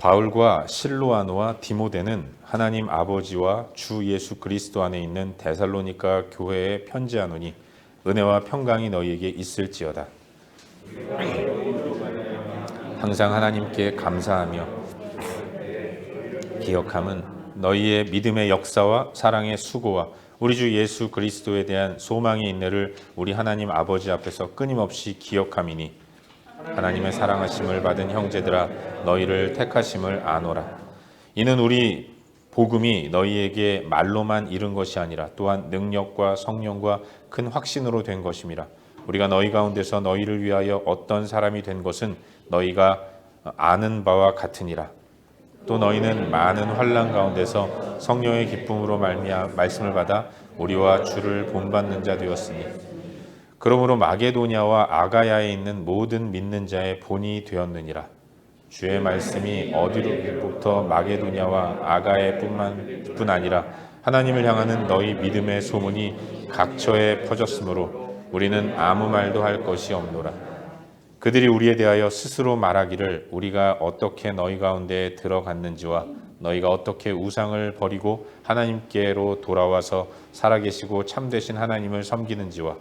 바울과 실로아노와 디모데는 하나님 아버지와 주 예수 그리스도 안에 있는 데살로니가 교회에 편지하노니 은혜와 평강이 너희에게 있을지어다. 항상 하나님께 감사하며 기억함은 너희의 믿음의 역사와 사랑의 수고와 우리 주 예수 그리스도에 대한 소망의 인내를 우리 하나님 아버지 앞에서 끊임없이 기억함이니 하나님의 사랑하심을 받은 형제들아 너희를 택하심을 아노라. 이는 우리 복음이 너희에게 말로만 이른 것이 아니라 또한 능력과 성령과 큰 확신으로 된 것임이라. 우리가 너희 가운데서 너희를 위하여 어떤 사람이 된 것은 너희가 아는 바와 같으니라. 또 너희는 많은 환난 가운데서 성령의 기쁨으로 말미암아 말씀을 받아 우리와 주를 본받는 자 되었으니 그러므로 마게도냐와 아가야에 있는 모든 믿는 자의 본이 되었느니라. 주의 말씀이 어디로부터 마게도냐와 아가야뿐 아니라 하나님을 향하는 너희 믿음의 소문이 각처에 퍼졌으므로 우리는 아무 말도 할 것이 없노라. 그들이 우리에 대하여 스스로 말하기를 우리가 어떻게 너희 가운데 들어갔는지와 너희가 어떻게 우상을 버리고 하나님께로 돌아와서 살아계시고 참되신 하나님을 섬기는지와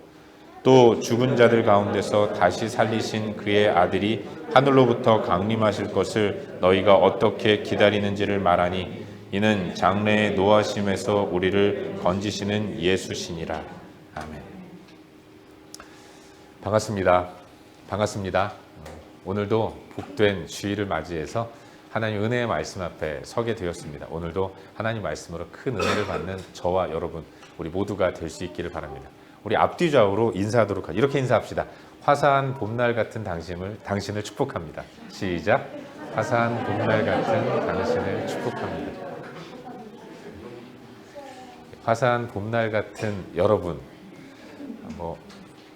또 죽은 자들 가운데서 다시 살리신 그의 아들이 하늘로부터 강림하실 것을 너희가 어떻게 기다리는지를 말하니 이는 장래의 노하심에서 우리를 건지시는 예수시니라. 아멘. 반갑습니다. 오늘도 복된 주일을 맞이해서 하나님 은혜의 말씀 앞에 서게 되었습니다. 오늘도 하나님 말씀으로 큰 은혜를 받는 저와 여러분 우리 모두가 될 수 있기를 바랍니다. 우리 앞뒤 좌우로 인사하도록 하죠. 이렇게 인사합시다. 화사한 봄날 같은 당신을 축복합니다. 시작. 화사한 봄날 같은 당신을 축복합니다. 화사한 봄날 같은 여러분,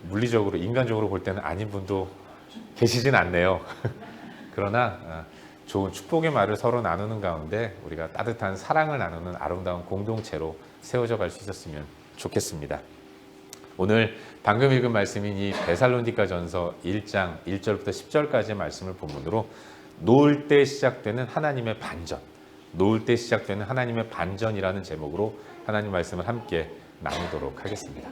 물리적으로 인간적으로 볼 때는 아닌 분도 계시진 않네요. 그러나 좋은 축복의 말을 서로 나누는 가운데 우리가 따뜻한 사랑을 나누는 아름다운 공동체로 세워져 갈 수 있었으면 좋겠습니다. 오늘 방금 읽은 말씀인 이 데살로니가전서 1장 1절부터 10절까지의 말씀을 본문으로 놓을 때 시작되는 하나님의 반전이라는 제목으로 하나님 말씀을 함께 나누도록 하겠습니다.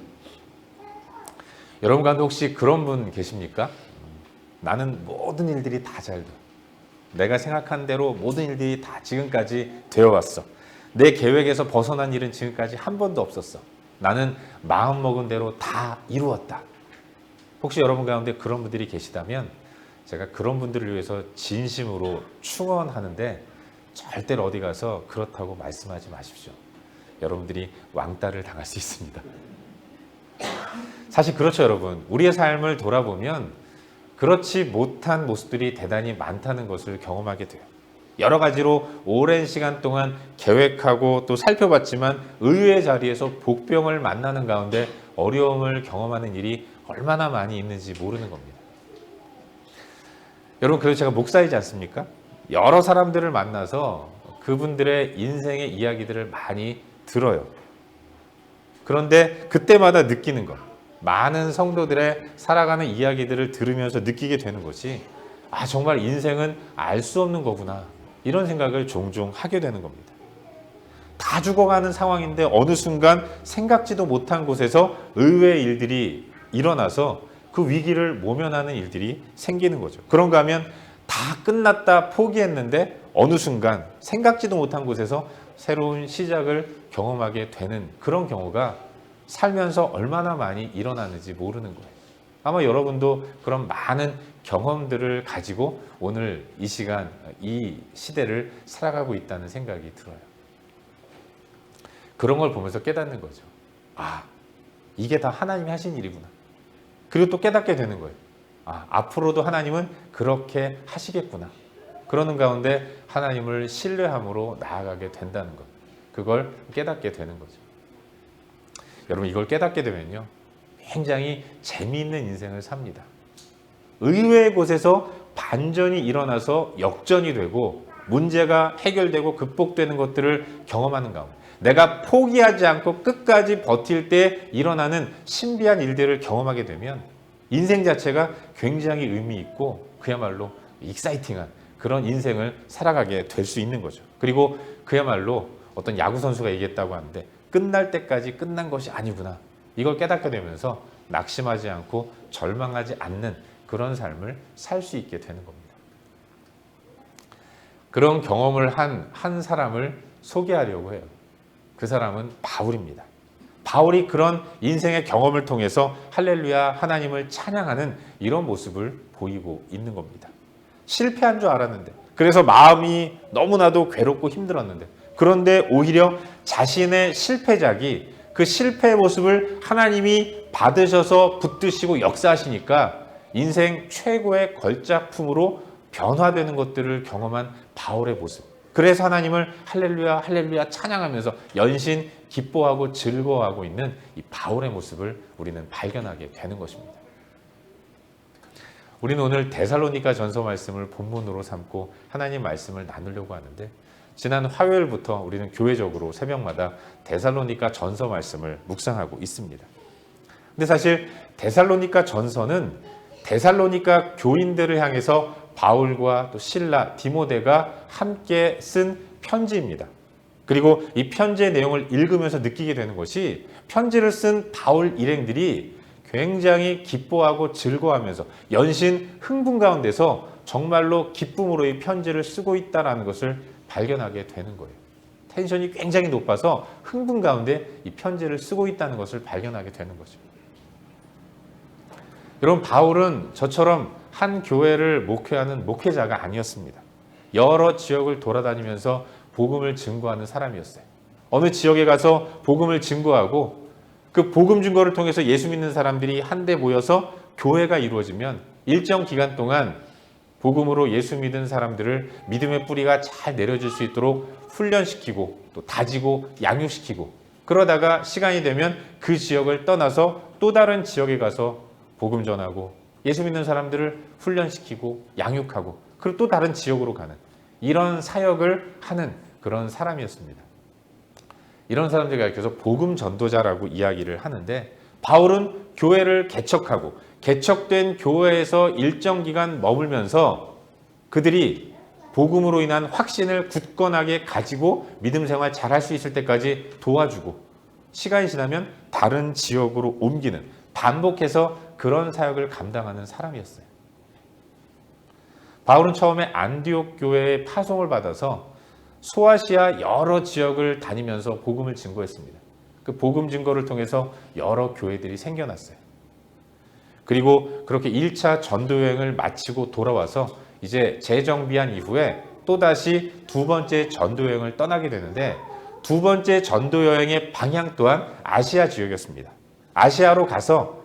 여러분 가운데 혹시 그런 분 계십니까? 나는 모든 일들이 다 잘 돼. 내가 생각한 대로 모든 일들이 다 지금까지 되어왔어. 내 계획에서 벗어난 일은 지금까지 한 번도 없었어. 나는 마음먹은 대로 다 이루었다. 혹시 여러분 가운데 그런 분들이 계시다면 제가 그런 분들을 위해서 진심으로 축원하는데 절대로 어디 가서 그렇다고 말씀하지 마십시오. 여러분들이 왕따를 당할 수 있습니다. 사실 그렇죠, 여러분. 우리의 삶을 돌아보면 그렇지 못한 모습들이 대단히 많다는 것을 경험하게 돼요. 여러 가지로 오랜 시간 동안 계획하고 또 살펴봤지만 의외의 자리에서 복병을 만나는 가운데 어려움을 경험하는 일이 얼마나 많이 있는지 모르는 겁니다. 여러분, 그래서 제가 목사이지 않습니까? 여러 사람들을 만나서 그분들의 인생의 이야기들을 많이 들어요. 그런데 그때마다 느끼는 것, 많은 성도들의 살아가는 이야기들을 들으면서 느끼게 되는 것이 정말 인생은 알 수 없는 거구나. 이런 생각을 종종 하게 되는 겁니다. 다 죽어가는 상황인데 어느 순간 생각지도 못한 곳에서 의외의 일들이 일어나서 그 위기를 모면하는 일들이 생기는 거죠. 그런가 하면 다 끝났다 포기했는데 어느 순간 생각지도 못한 곳에서 새로운 시작을 경험하게 되는 그런 경우가 살면서 얼마나 많이 일어나는지 모르는 거예요. 아마 여러분도 그런 많은 경험들을 가지고 오늘 이 시간, 이 시대를 살아가고 있다는 생각이 들어요. 그런 걸 보면서 깨닫는 거죠. 이게 다 하나님이 하신 일이구나. 그리고 또 깨닫게 되는 거예요. 앞으로도 하나님은 그렇게 하시겠구나. 그러는 가운데 하나님을 신뢰함으로 나아가게 된다는 것. 그걸 깨닫게 되는 거죠. 여러분, 이걸 깨닫게 되면요, 굉장히 재미있는 인생을 삽니다. 의외의 곳에서 반전이 일어나서 역전이 되고 문제가 해결되고 극복되는 것들을 경험하는 가운데 내가 포기하지 않고 끝까지 버틸 때 일어나는 신비한 일들을 경험하게 되면 인생 자체가 굉장히 의미 있고 그야말로 익사이팅한 그런 인생을 살아가게 될 수 있는 거죠. 그리고 그야말로 어떤 야구 선수가 얘기했다고 하는데 끝날 때까지 끝난 것이 아니구나. 이걸 깨닫게 되면서 낙심하지 않고 절망하지 않는 그런 삶을 살 수 있게 되는 겁니다. 그런 경험을 한 사람을 소개하려고 해요. 그 사람은 바울입니다. 바울이 그런 인생의 경험을 통해서 할렐루야 하나님을 찬양하는 이런 모습을 보이고 있는 겁니다. 실패한 줄 알았는데, 그래서 마음이 너무나도 괴롭고 힘들었는데, 그런데 오히려 자신의 실패작이 그 실패의 모습을 하나님이 받으셔서 붙드시고 역사하시니까 인생 최고의 걸작품으로 변화되는 것들을 경험한 바울의 모습. 그래서 하나님을 할렐루야 할렐루야 찬양하면서 연신 기뻐하고 즐거워하고 있는 이 바울의 모습을 우리는 발견하게 되는 것입니다. 우리는 오늘 데살로니가 전서 말씀을 본문으로 삼고 하나님 말씀을 나누려고 하는데, 지난 화요일부터 우리는 교회적으로 새벽마다 데살로니가 전서 말씀을 묵상하고 있습니다. 근데 사실 데살로니가 전서는 데살로니가 교인들을 향해서 바울과 또 실라, 디모데가 함께 쓴 편지입니다. 그리고 이 편지의 내용을 읽으면서 느끼게 되는 것이, 편지를 쓴 바울 일행들이 굉장히 기뻐하고 즐거워하면서 연신 흥분 가운데서 정말로 기쁨으로 이 편지를 쓰고 있다는 것을 발견하게 되는 거예요. 텐션이 굉장히 높아서 흥분 가운데 이 편지를 쓰고 있다는 것을 발견하게 되는 거죠. 여러분, 바울은 저처럼 한 교회를 목회하는 목회자가 아니었습니다. 여러 지역을 돌아다니면서 복음을 증거하는 사람이었어요. 어느 지역에 가서 복음을 증거하고 그 복음 증거를 통해서 예수 믿는 사람들이 한데 모여서 교회가 이루어지면 일정 기간 동안 복음으로 예수 믿은 사람들을 믿음의 뿌리가 잘 내려질 수 있도록 훈련시키고 또 다지고 양육시키고, 그러다가 시간이 되면 그 지역을 떠나서 또 다른 지역에 가서 복음 전하고 예수 믿는 사람들을 훈련시키고 양육하고, 그리고 또 다른 지역으로 가는 이런 사역을 하는 그런 사람이었습니다. 이런 사람들이 가르쳐서 복음 전도자라고 이야기를 하는데, 바울은 교회를 개척하고 개척된 교회에서 일정 기간 머물면서 그들이 복음으로 인한 확신을 굳건하게 가지고 믿음 생활 잘할 수 있을 때까지 도와주고, 시간이 지나면 다른 지역으로 옮기는, 반복해서 그런 사역을 감당하는 사람이었어요. 바울은 처음에 안디옥 교회의 파송을 받아서 소아시아 여러 지역을 다니면서 복음을 증거했습니다. 그 복음 증거를 통해서 여러 교회들이 생겨났어요. 그리고 그렇게 1차 전도 여행을 마치고 돌아와서 이제 재정비한 이후에 또다시 두 번째 전도 여행을 떠나게 되는데, 두 번째 전도 여행의 방향 또한 아시아 지역이었습니다. 아시아로 가서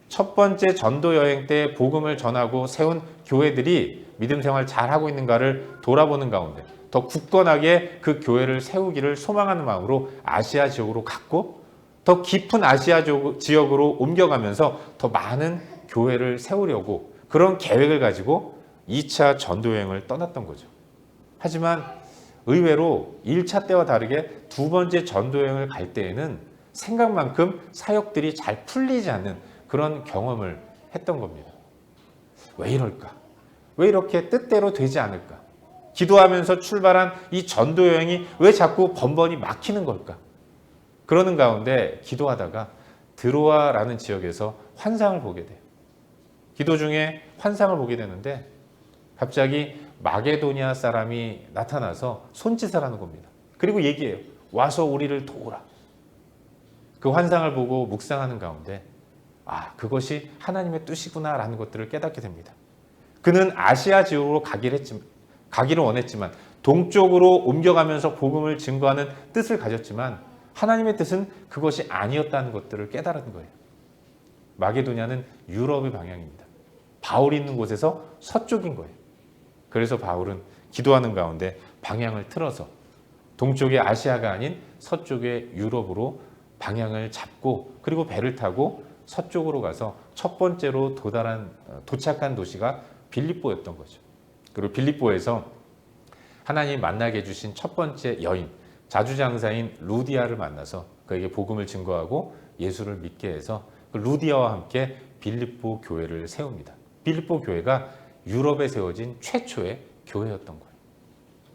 첫 번째 전도 여행 때 복음을 전하고 세운 교회들이 믿음 생활 잘하고 있는가를 돌아보는 가운데 더 굳건하게 그 교회를 세우기를 소망하는 마음으로 아시아 지역으로 갔고, 더 깊은 아시아 지역으로 옮겨가면서 더 많은 교회를 세우려고 그런 계획을 가지고 2차 전도 여행을 떠났던 거죠. 하지만 의외로 1차 때와 다르게 두 번째 전도 여행을 갈 때에는 생각만큼 사역들이 잘 풀리지 않는 그런 경험을 했던 겁니다. 왜 이럴까? 왜 이렇게 뜻대로 되지 않을까? 기도하면서 출발한 이 전도 여행이 왜 자꾸 번번이 막히는 걸까? 그러는 가운데 기도하다가 드로아라는 지역에서 환상을 보게 돼요. 기도 중에 환상을 보게 되는데 갑자기 마게도니아 사람이 나타나서 손짓을 하는 겁니다. 그리고 얘기해요. 와서 우리를 도우라. 그 환상을 보고 묵상하는 가운데 그것이 하나님의 뜻이구나라는 것들을 깨닫게 됩니다. 그는 아시아 지역으로 가기를 원했지만 동쪽으로 옮겨가면서 복음을 증거하는 뜻을 가졌지만 하나님의 뜻은 그것이 아니었다는 것들을 깨달은 거예요. 마게도냐는 유럽의 방향입니다. 바울이 있는 곳에서 서쪽인 거예요. 그래서 바울은 기도하는 가운데 방향을 틀어서 동쪽의 아시아가 아닌 서쪽의 유럽으로 방향을 잡고, 그리고 배를 타고 서쪽으로 가서 첫 번째로 도착한 도시가 빌립보였던 거죠. 그리고 빌립보에서 하나님이 만나게 해주신 첫 번째 여인, 자주장사인 루디아를 만나서 그에게 복음을 증거하고 예수를 믿게 해서 그 루디아와 함께 빌립보 교회를 세웁니다. 빌립보 교회가 유럽에 세워진 최초의 교회였던 거예요.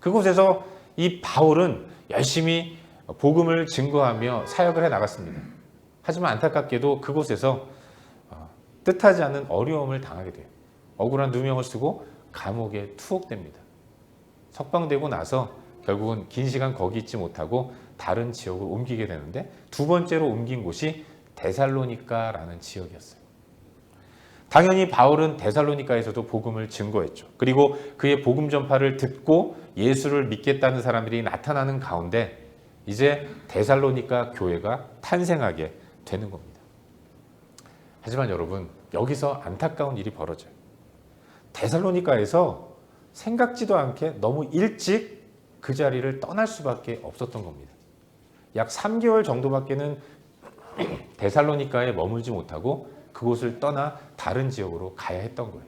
그곳에서 이 바울은 열심히 복음을 증거하며 사역을 해 나갔습니다. 하지만 안타깝게도 그곳에서 뜻하지 않은 어려움을 당하게 돼요. 억울한 누명을 쓰고 감옥에 투옥됩니다. 석방되고 나서 결국은 긴 시간 거기 있지 못하고 다른 지역으로 옮기게 되는데 두 번째로 옮긴 곳이 데살로니가라는 지역이었어요. 당연히 바울은 데살로니가에서도 복음을 증거했죠. 그리고 그의 복음 전파를 듣고 예수를 믿겠다는 사람들이 나타나는 가운데 이제 데살로니가 교회가 탄생하게 되는 겁니다. 하지만 여러분, 여기서 안타까운 일이 벌어져요. 데살로니가에서 생각지도 않게 너무 일찍 그 자리를 떠날 수밖에 없었던 겁니다. 약 3개월 정도밖에는 데살로니가에 머물지 못하고 그곳을 떠나 다른 지역으로 가야 했던 거예요.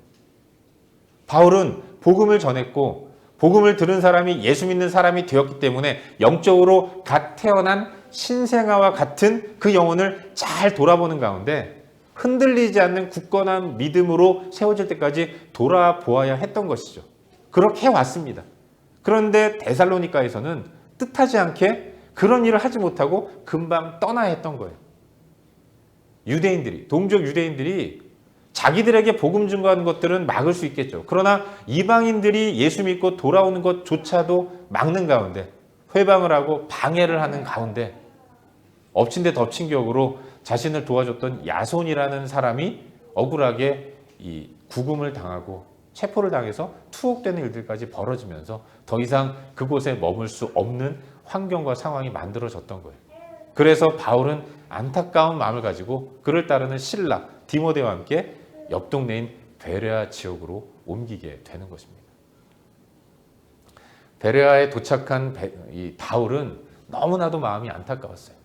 바울은 복음을 전했고 복음을 들은 사람이 예수 믿는 사람이 되었기 때문에 영적으로 갓 태어난 신생아와 같은 그 영혼을 잘 돌아보는 가운데 흔들리지 않는 굳건한 믿음으로 세워질 때까지 돌아보아야 했던 것이죠. 그렇게 해왔습니다. 그런데 데살로니가에서는 뜻하지 않게 그런 일을 하지 못하고 금방 떠나야 했던 거예요. 유대인들이, 동족 유대인들이 자기들에게 복음 증거하는 것들은 막을 수 있겠죠. 그러나 이방인들이 예수 믿고 돌아오는 것조차도 막는 가운데, 회방을 하고 방해를 하는 가운데 엎친 데 덮친 격으로 자신을 도와줬던 야손이라는 사람이 억울하게 이 구금을 당하고 체포를 당해서 투옥되는 일들까지 벌어지면서 더 이상 그곳에 머물 수 없는 환경과 상황이 만들어졌던 거예요. 그래서 바울은 안타까운 마음을 가지고 그를 따르는 실라, 디모데와 함께 옆 동네인 베레아 지역으로 옮기게 되는 것입니다. 베레아에 도착한 이 바울은 너무나도 마음이 안타까웠어요.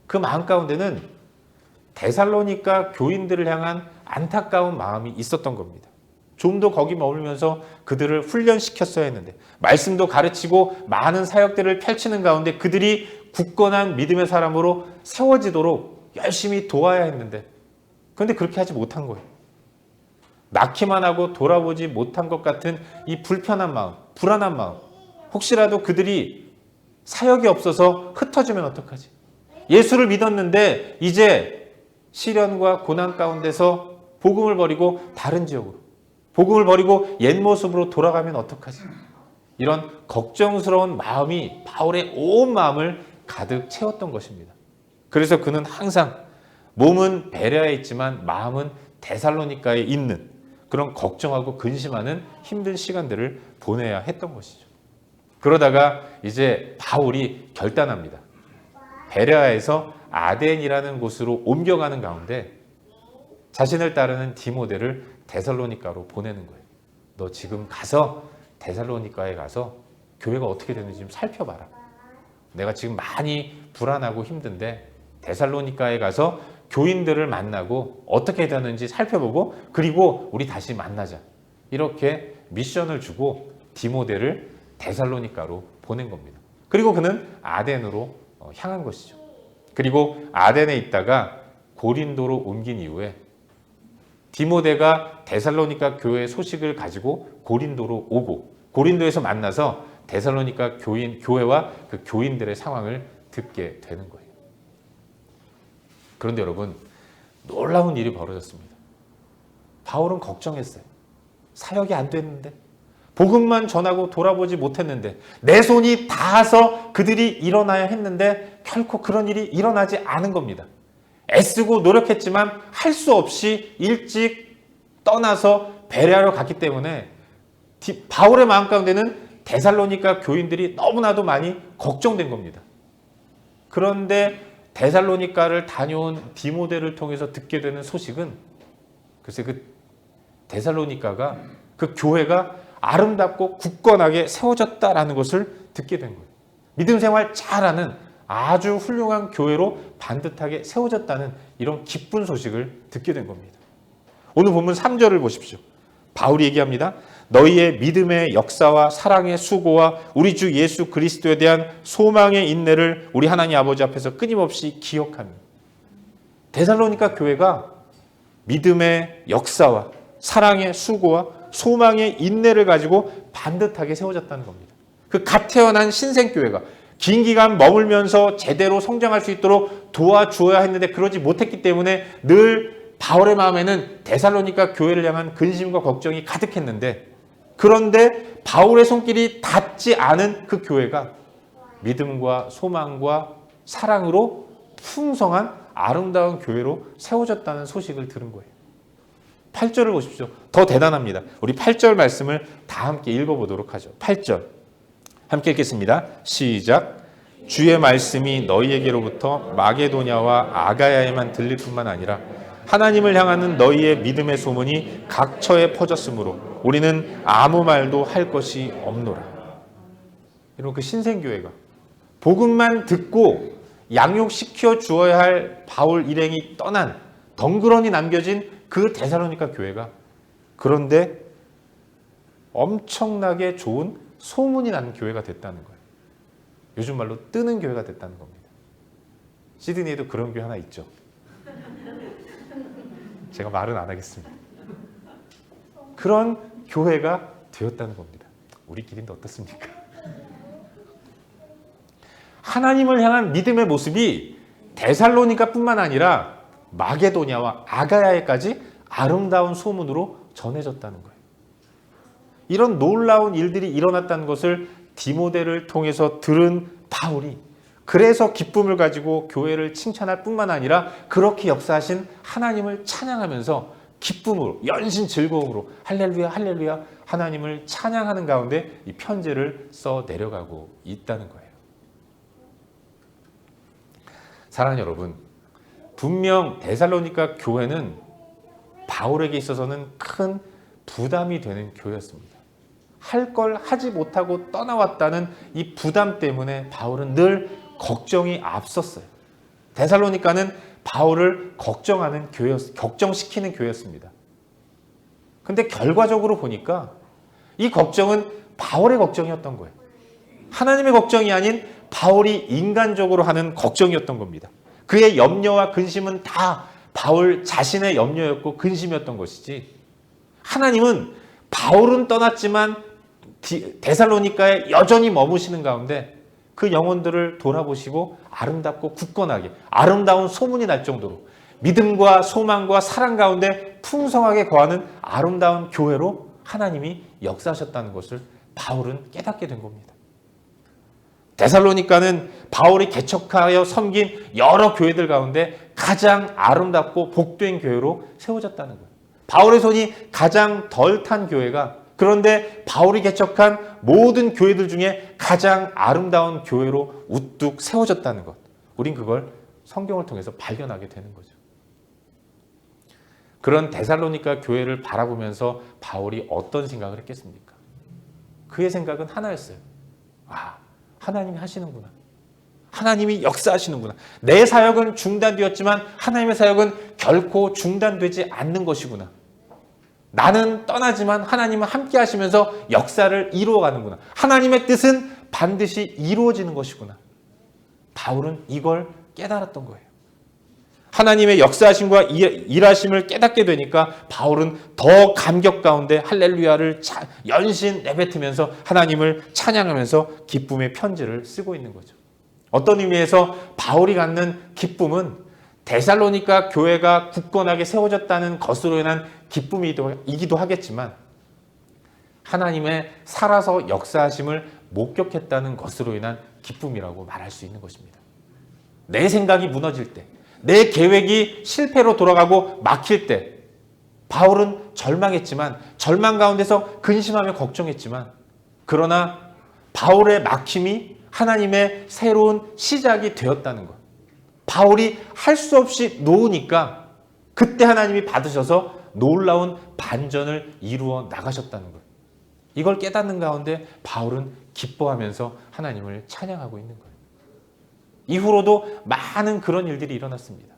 그 마음 가운데는 데살로니가 교인들을 향한 안타까운 마음이 있었던 겁니다. 좀 더 거기 머물면서 그들을 훈련시켰어야 했는데, 말씀도 가르치고 많은 사역들을 펼치는 가운데 그들이 굳건한 믿음의 사람으로 세워지도록 열심히 도와야 했는데, 그런데 그렇게 하지 못한 거예요. 낳기만 하고 돌아보지 못한 것 같은 이 불편한 마음, 불안한 마음, 혹시라도 그들이 사역이 없어서 흩어지면 어떡하지? 예수를 믿었는데 이제 시련과 고난 가운데서 복음을 버리고 다른 지역으로, 복음을 버리고 옛 모습으로 돌아가면 어떡하지? 이런 걱정스러운 마음이 바울의 온 마음을 가득 채웠던 것입니다. 그래서 그는 항상 몸은 베레아에 있지만 마음은 데살로니가에 있는 그런 걱정하고 근심하는 힘든 시간들을 보내야 했던 것이죠. 그러다가 이제 바울이 결단합니다. 베레아에서 아덴이라는 곳으로 옮겨가는 가운데 자신을 따르는 디모데를 데살로니가로 보내는 거예요. 너 지금 가서 데살로니가에 가서 교회가 어떻게 되는지 좀 살펴봐라. 내가 지금 많이 불안하고 힘든데 데살로니가에 가서 교인들을 만나고 어떻게 되는지 살펴보고 그리고 우리 다시 만나자. 이렇게 미션을 주고 디모데를 데살로니가로 보낸 겁니다. 그리고 그는 아덴으로 향한 것이죠. 그리고 아덴에 있다가 고린도로 옮긴 이후에 디모데가 데살로니가 교회의 소식을 가지고 고린도로 오고 고린도에서 만나서 데살로니가 교회와 그 교인들의 상황을 듣게 되는 거예요. 그런데 여러분, 놀라운 일이 벌어졌습니다. 바울은 걱정했어요. 사역이 안 됐는데, 복음만 전하고 돌아보지 못했는데, 내 손이 닿아서 그들이 일어나야 했는데 결코 그런 일이 일어나지 않은 겁니다. 애쓰고 노력했지만 할 수 없이 일찍 떠나서 베레아로 갔기 때문에 바울의 마음 가운데는 데살로니가 교인들이 너무나도 많이 걱정된 겁니다. 그런데 데살로니가를 다녀온 디모데를 통해서 듣게 되는 소식은 글쎄 그 데살로니가가 그 교회가 아름답고 굳건하게 세워졌다라는 것을 듣게 된 거예요. 믿음 생활 잘하는 아주 훌륭한 교회로 반듯하게 세워졌다는 이런 기쁜 소식을 듣게 된 겁니다. 오늘 본문 3절을 보십시오. 바울이 얘기합니다. 너희의 믿음의 역사와 사랑의 수고와 우리 주 예수 그리스도에 대한 소망의 인내를 우리 하나님 아버지 앞에서 끊임없이 기억하며. 데살로니가 교회가 믿음의 역사와 사랑의 수고와 소망의 인내를 가지고 반듯하게 세워졌다는 겁니다. 그 갓 태어난 신생교회가 긴 기간 머물면서 제대로 성장할 수 있도록 도와주어야 했는데 그러지 못했기 때문에 늘 바울의 마음에는 데살로니가 교회를 향한 근심과 걱정이 가득했는데, 그런데 바울의 손길이 닿지 않은 그 교회가 믿음과 소망과 사랑으로 풍성한 아름다운 교회로 세워졌다는 소식을 들은 거예요. 8절을 보십시오. 더 대단합니다. 우리 8절 말씀을 다 함께 읽어보도록 하죠. 8절 함께 읽겠습니다. 시작. 주의 말씀이 너희에게로부터 마게도냐와 아가야에만 들릴 뿐만 아니라 하나님을 향하는 너희의 믿음의 소문이 각처에 퍼졌으므로 우리는 아무 말도 할 것이 없노라. 여러분, 그 신생교회가 복음만 듣고 양육시켜 주어야 할 바울 일행이 떠난 덩그러니 남겨진 그 데살로니가 교회가, 그런데 엄청나게 좋은 소문이 나는 교회가 됐다는 거예요. 요즘 말로 뜨는 교회가 됐다는 겁니다. 시드니에도 그런 교회 하나 있죠. 제가 말은 안 하겠습니다. 그런 교회가 되었다는 겁니다. 우리끼리는 어떻습니까? 하나님을 향한 믿음의 모습이 데살로니가뿐만 아니라 마게도냐와 아가야에까지 아름다운 소문으로 전해졌다는 거예요. 이런 놀라운 일들이 일어났다는 것을 디모데를 통해서 들은 바울이 그래서 기쁨을 가지고 교회를 칭찬할 뿐만 아니라 그렇게 역사하신 하나님을 찬양하면서 기쁨으로, 연신 즐거움으로 할렐루야 할렐루야 하나님을 찬양하는 가운데 이 편지를 써 내려가고 있다는 거예요. 사랑하는 여러분, 분명 데살로니가 교회는 바울에게 있어서는 큰 부담이 되는 교회였습니다. 할 걸 하지 못하고 떠나왔다는 이 부담 때문에 바울은 늘 걱정이 앞섰어요. 데살로니가는 바울을 걱정하는 걱정시키는 교회였습니다. 근데 결과적으로 보니까 이 걱정은 바울의 걱정이었던 거예요. 하나님의 걱정이 아닌 바울이 인간적으로 하는 걱정이었던 겁니다. 그의 염려와 근심은 다 바울 자신의 염려였고 근심이었던 것이지, 하나님은 바울은 떠났지만 데살로니가에 여전히 머무시는 가운데 그 영혼들을 돌아보시고 아름답고 굳건하게 아름다운 소문이 날 정도로 믿음과 소망과 사랑 가운데 풍성하게 거하는 아름다운 교회로 하나님이 역사하셨다는 것을 바울은 깨닫게 된 겁니다. 데살로니가는 바울이 개척하여 섬긴 여러 교회들 가운데 가장 아름답고 복된 교회로 세워졌다는 거예요. 바울의 손이 가장 덜 탄 교회가, 그런데 바울이 개척한 모든 교회들 중에 가장 아름다운 교회로 우뚝 세워졌다는 것. 우린 그걸 성경을 통해서 발견하게 되는 거죠. 그런 데살로니가 교회를 바라보면서 바울이 어떤 생각을 했겠습니까? 그의 생각은 하나였어요. 하나님이 하시는구나. 하나님이 역사하시는구나. 내 사역은 중단되었지만 하나님의 사역은 결코 중단되지 않는 것이구나. 나는 떠나지만 하나님은 함께 하시면서 역사를 이루어가는구나. 하나님의 뜻은 반드시 이루어지는 것이구나. 바울은 이걸 깨달았던 거예요. 하나님의 역사하심과 일하심을 깨닫게 되니까 바울은 더 감격 가운데 할렐루야를 연신 내뱉으면서 하나님을 찬양하면서 기쁨의 편지를 쓰고 있는 거죠. 어떤 의미에서 바울이 갖는 기쁨은 데살로니가 교회가 굳건하게 세워졌다는 것으로 인한 기쁨이기도 하겠지만, 하나님의 살아서 역사하심을 목격했다는 것으로 인한 기쁨이라고 말할 수 있는 것입니다. 내 생각이 무너질 때, 내 계획이 실패로 돌아가고 막힐 때 바울은 절망했지만, 절망 가운데서 근심하며 걱정했지만, 그러나 바울의 막힘이 하나님의 새로운 시작이 되었다는 것. 바울이 할 수 없이 놓으니까 그때 하나님이 받으셔서 놀라운 반전을 이루어 나가셨다는 것. 이걸 깨닫는 가운데 바울은 기뻐하면서 하나님을 찬양하고 있는 거예요. 이후로도 많은 그런 일들이 일어났습니다.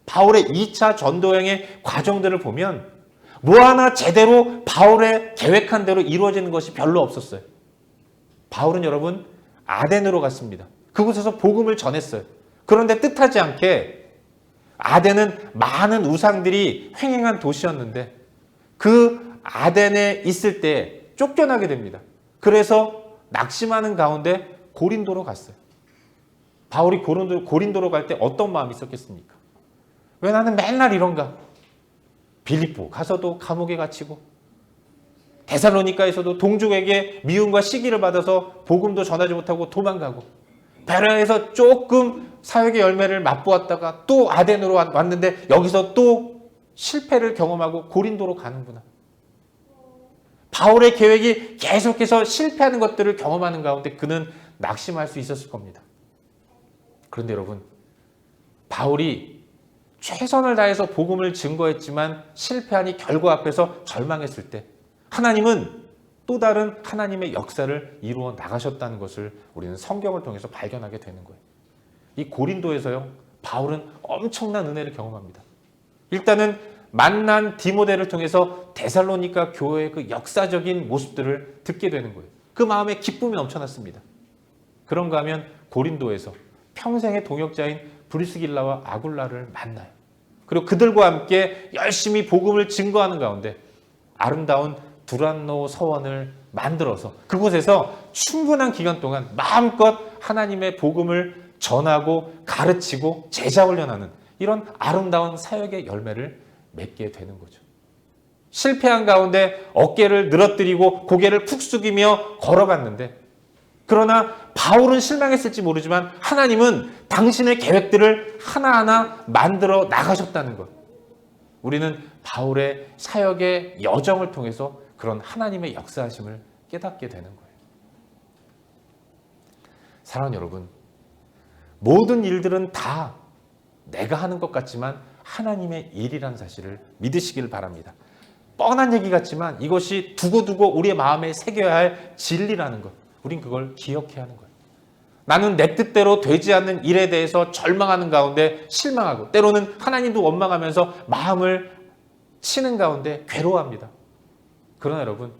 바울의 2차 전도여행의 과정들을 보면 뭐 하나 제대로 바울의 계획한 대로 이루어지는 것이 별로 없었어요. 바울은 여러분 아덴으로 갔습니다. 그곳에서 복음을 전했어요. 그런데 뜻하지 않게 아덴은 많은 우상들이 횡행한 도시였는데 그 아덴에 있을 때 쫓겨나게 됩니다. 그래서 낙심하는 가운데 고린도로 갔어요. 바울이 고린도로 갈 때 어떤 마음이 있었겠습니까? 왜 나는 맨날 이런가? 빌립보 가서도 감옥에 갇히고, 데살로니가에서도 동족에게 미움과 시기를 받아서 복음도 전하지 못하고 도망가고, 베레아에서 조금 사역의 열매를 맛보았다가 또 아덴으로 왔는데 여기서 또 실패를 경험하고 고린도로 가는구나. 바울의 계획이 계속해서 실패하는 것들을 경험하는 가운데 그는 낙심할 수 있었을 겁니다. 그런데 여러분, 바울이 최선을 다해서 복음을 증거했지만 실패하니 결과 앞에서 절망했을 때 하나님은 또 다른 하나님의 역사를 이루어 나가셨다는 것을 우리는 성경을 통해서 발견하게 되는 거예요. 이 고린도에서요, 바울은 엄청난 은혜를 경험합니다. 일단은 만난 디모데를 통해서 데살로니가 교회의 그 역사적인 모습들을 듣게 되는 거예요. 그 마음에 기쁨이 넘쳐났습니다. 그런가 하면 고린도에서 평생의 동역자인 브리스길라와 아굴라를 만나요. 그리고 그들과 함께 열심히 복음을 증거하는 가운데 아름다운 두란노 서원을 만들어서 그곳에서 충분한 기간 동안 마음껏 하나님의 복음을 전하고 가르치고 제자 훈련하는 이런 아름다운 사역의 열매를 맺게 되는 거죠. 실패한 가운데 어깨를 늘어뜨리고 고개를 푹 숙이며 걸어갔는데, 그러나 바울은 실망했을지 모르지만 하나님은 당신의 계획들을 하나하나 만들어 나가셨다는 것. 우리는 바울의 사역의 여정을 통해서 그런 하나님의 역사하심을 깨닫게 되는 거예요. 사랑하는 여러분, 모든 일들은 다 내가 하는 것 같지만 하나님의 일이라는 사실을 믿으시길 바랍니다. 뻔한 얘기 같지만 이것이 두고두고 우리의 마음에 새겨야 할 진리라는 것, 우린 그걸 기억해야 하는 거예요. 나는 내 뜻대로 되지 않는 일에 대해서 절망하는 가운데 실망하고, 때로는 하나님도 원망하면서 마음을 치는 가운데 괴로워합니다. 그러나 여러분,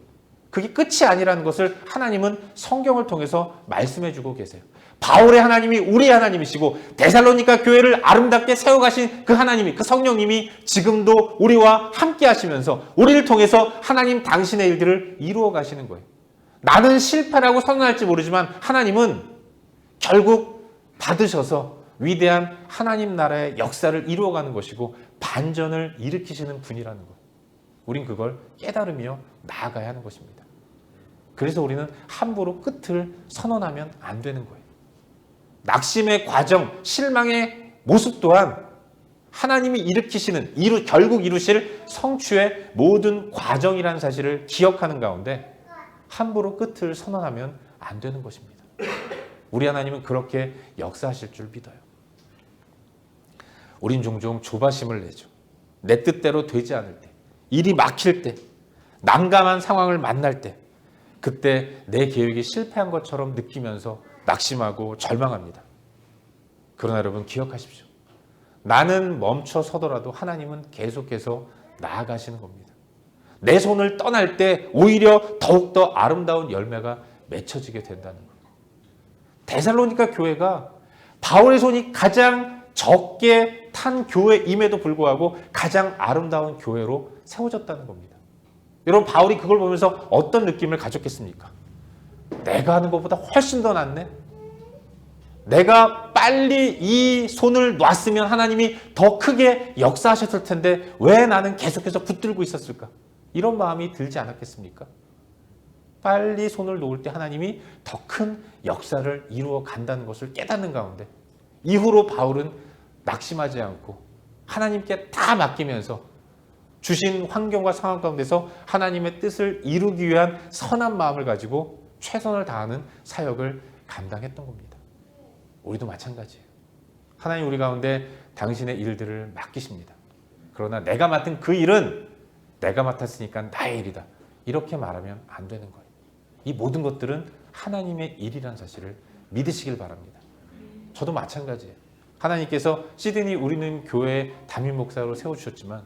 그게 끝이 아니라는 것을 하나님은 성경을 통해서 말씀해 주고 계세요. 바울의 하나님이 우리의 하나님이시고 데살로니가 교회를 아름답게 세워가신 그 하나님이, 그 성령님이 지금도 우리와 함께 하시면서 우리를 통해서 하나님 당신의 일들을 이루어 가시는 거예요. 나는 실패라고 선언할지 모르지만 하나님은 결국 받으셔서 위대한 하나님 나라의 역사를 이루어가는 것이고 반전을 일으키시는 분이라는 것. 우린 그걸 깨달으며 나아가야 하는 것입니다. 그래서 우리는 함부로 끝을 선언하면 안 되는 거예요. 낙심의 과정, 실망의 모습 또한 하나님이 일으키시는, 결국 이루실 성취의 모든 과정이라는 사실을 기억하는 가운데 함부로 끝을 선언하면 안 되는 것입니다. 우리 하나님은 그렇게 역사하실 줄 믿어요. 우린 종종 조바심을 내죠. 내 뜻대로 되지 않을 때, 일이 막힐 때, 난감한 상황을 만날 때, 그때 내 계획이 실패한 것처럼 느끼면서 낙심하고 절망합니다. 그러나 여러분 기억하십시오. 나는 멈춰 서더라도 하나님은 계속해서 나아가시는 겁니다. 내 손을 떠날 때 오히려 더욱더 아름다운 열매가 맺혀지게 된다는 거예요. 데살로니가 교회가 바울의 손이 가장 적게 탄 교회임에도 불구하고 가장 아름다운 교회로 세워졌다는 겁니다. 여러분, 바울이 그걸 보면서 어떤 느낌을 가졌겠습니까? 내가 하는 것보다 훨씬 더 낫네? 내가 빨리 이 손을 놨으면 하나님이 더 크게 역사하셨을 텐데 왜 나는 계속해서 붙들고 있었을까? 이런 마음이 들지 않았겠습니까? 빨리 손을 놓을 때 하나님이 더 큰 역사를 이루어 간다는 것을 깨닫는 가운데 이후로 바울은 낙심하지 않고 하나님께 다 맡기면서 주신 환경과 상황 가운데서 하나님의 뜻을 이루기 위한 선한 마음을 가지고 최선을 다하는 사역을 감당했던 겁니다. 우리도 마찬가지예요. 하나님 우리 가운데 당신의 일들을 맡기십니다. 그러나 내가 맡은 그 일은 내가 맡았으니까 나의 일이다. 이렇게 말하면 안 되는 거예요. 이 모든 것들은 하나님의 일이라는 사실을 믿으시길 바랍니다. 저도 마찬가지예요. 하나님께서 시드니 우리는 교회 담임 목사로 세워주셨지만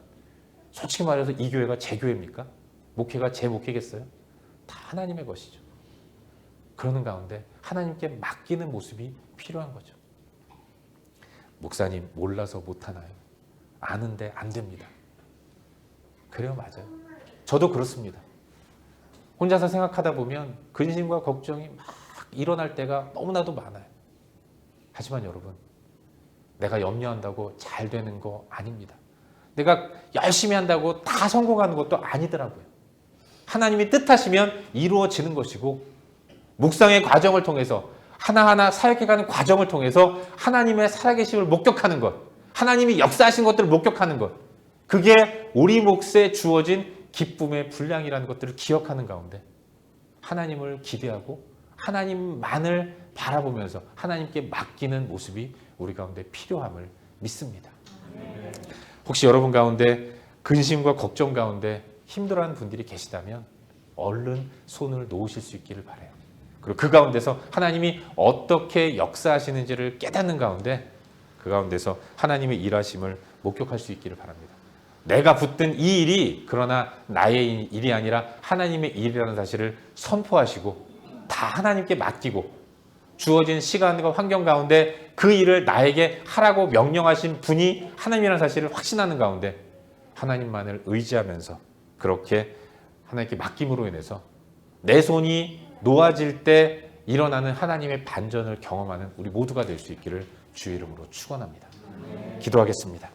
솔직히 말해서 이 교회가 제 교회입니까? 목회가 제 목회겠어요? 다 하나님의 것이죠. 그러는 가운데 하나님께 맡기는 모습이 필요한 거죠. 목사님 몰라서 못하나요? 아는데 안 됩니다. 그래요, 맞아요. 저도 그렇습니다. 혼자서 생각하다 보면 근심과 걱정이 막 일어날 때가 너무나도 많아요. 하지만 여러분, 내가 염려한다고 잘 되는 거 아닙니다. 내가 열심히 한다고 다 성공하는 것도 아니더라고요. 하나님이 뜻하시면 이루어지는 것이고, 묵상의 과정을 통해서 하나하나 사역해가는 과정을 통해서 하나님의 살아계심을 목격하는 것, 하나님이 역사하신 것들을 목격하는 것, 그게 우리 몫에 주어진 기쁨의 분량이라는 것들을 기억하는 가운데 하나님을 기대하고 하나님만을 바라보면서 하나님께 맡기는 모습이 우리 가운데 필요함을 믿습니다. 혹시 여러분 가운데 근심과 걱정 가운데 힘들어하는 분들이 계시다면 얼른 손을 놓으실 수 있기를 바라요. 그리고 그 가운데서 하나님이 어떻게 역사하시는지를 깨닫는 가운데 그 가운데서 하나님의 일하심을 목격할 수 있기를 바랍니다. 내가 붙든 이 일이 그러나 나의 일이 아니라 하나님의 일이라는 사실을 선포하시고 다 하나님께 맡기고 주어진 시간과 환경 가운데 그 일을 나에게 하라고 명령하신 분이 하나님이라는 사실을 확신하는 가운데 하나님만을 의지하면서 그렇게 하나님께 맡김으로 인해서 내 손이 놓아질 때 일어나는 하나님의 반전을 경험하는 우리 모두가 될 수 있기를 주의 이름으로 축원합니다. 기도하겠습니다.